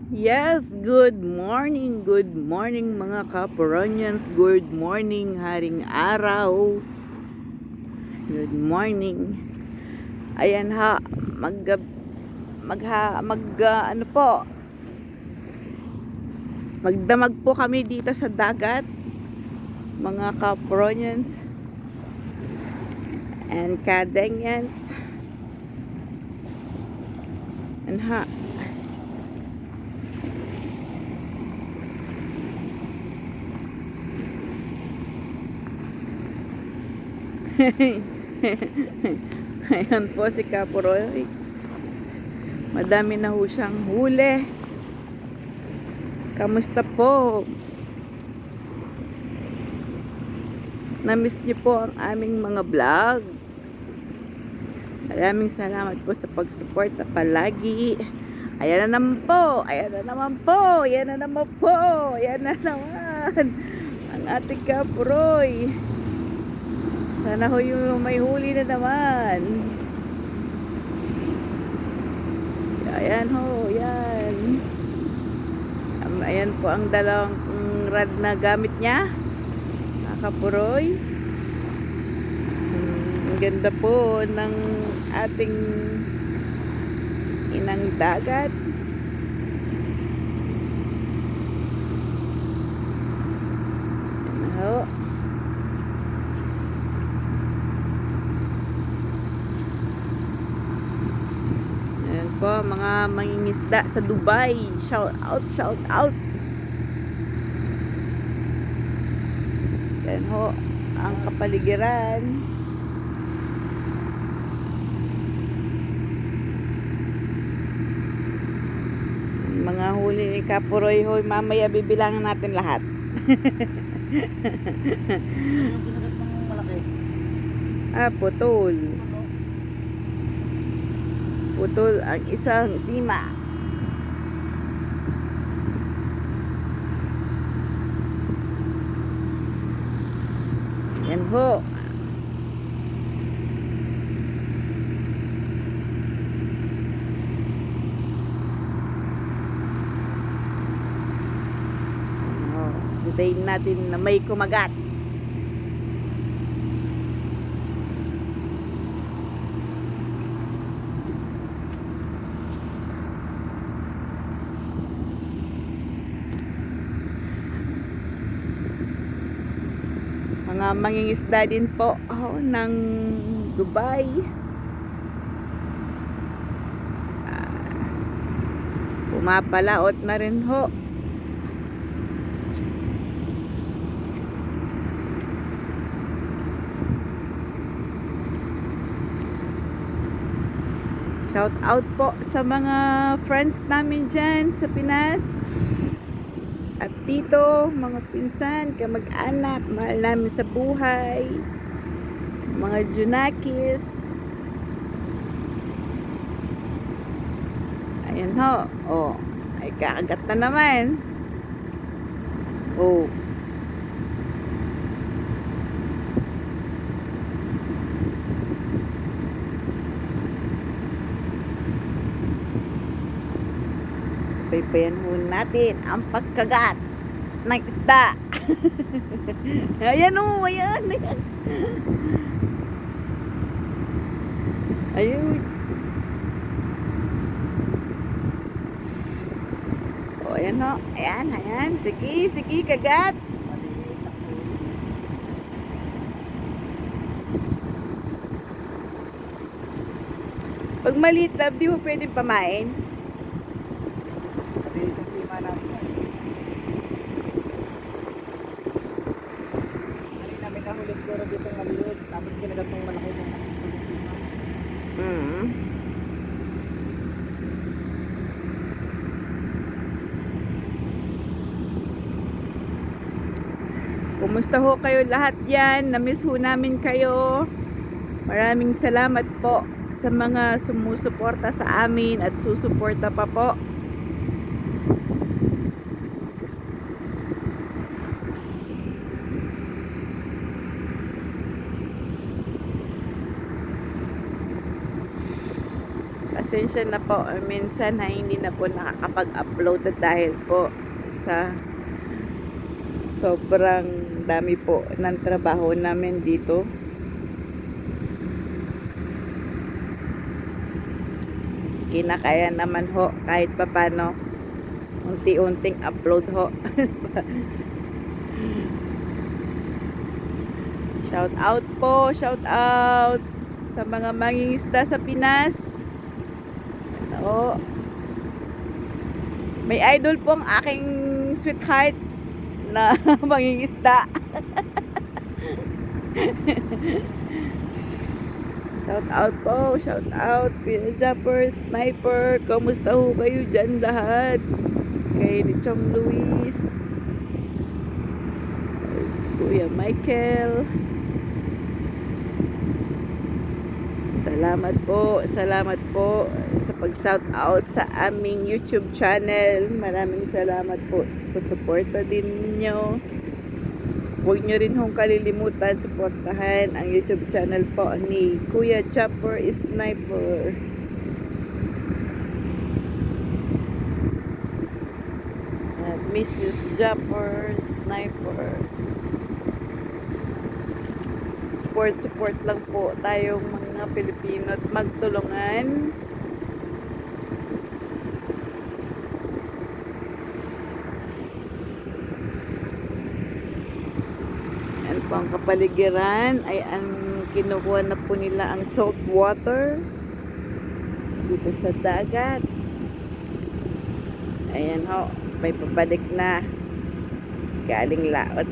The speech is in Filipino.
Yes, good morning mga Kaporonians, good morning haring araw, good morning. Ayan ha, ano po, magdamag po kami dito sa dagat, mga Kaporonians and Kadengyans. Ayan ha. Ayan po si Kaporoy. Madami na ho siyang huli. Kamusta po? Na-miss niyo po ang aming mga vlog. Maraming salamat po sa pag-suporta palagi. Ayan na naman po. Ayan na naman po. Ayan na naman po. Ayan na naman. Ang ating Kaporoy. Sana ho yung may huli na naman. Ayan ho. Ayan. Ayan po ang dalawang rad na gamit niya. Kapuroy. Ang ganda po ng ating inang dagat. Ayan. Ayan po mga mangingisda sa Dubai. Shout out, shout out. Ayan ho ang kapaligiran. Mga huli ni Kapuroy ho, mamaya bibilangan natin lahat. Putol. Putol ang isang sima. Yan ho. Hintayin natin na may kumagat. Mga mangingisda din po ng Dubai. Pumapalaot na rin ho. Shout out po sa mga friends namin dyan sa Pinas. At tito, mga pinsan, kamag-anak, mahal namin sa buhay. Mga Junakis. Ayan ho. Oh, ay kakagat na naman. Oh. Paypayan ho natin ang pagkagat ng isda. Ayan o, ayan, ayan. Ayun. O, ayan o, ayan, ayan. Sige, sige, kagat. Pag maliit love, di mo pwedeng pamain. Dito maliit, tapos kinagat ng malaki ng Kumusta ho kayo lahat yan? Na-miss ho namin kayo. Maraming salamat po sa mga sumusuporta sa amin at susuporta pa po. pasensya na po. Minsan na hindi na po nakakapag-upload dahil po sa sobrang dami po ng trabaho namin dito. Kinakaya naman ho kahit papano unti-unting upload ho. Shout out po, shout out sa mga mangingisda sa Pinas. Oo. May idol po ang aking sweetheart na mangingisda. Shout out po, shout out Kuya Japper, Sniper, kamusta ho kayo dyan lahat? Kay Chong Luis, Kuya Michael. Salamat po sa pag-shout out sa aming YouTube channel. Maraming salamat po sa suporta din ninyo. Huwag nyo rin hong kalilimutan suportahan ang YouTube channel po ni Kuya Chopper Sniper. At Mrs. Chopper Sniper. Support lang po tayong mga Pilipino at magtulungan. Yan po ang kapaligiran ay ang kinukuha na po nila ang salt water dito sa dagat. Ayan ho, may papalik na galing laot.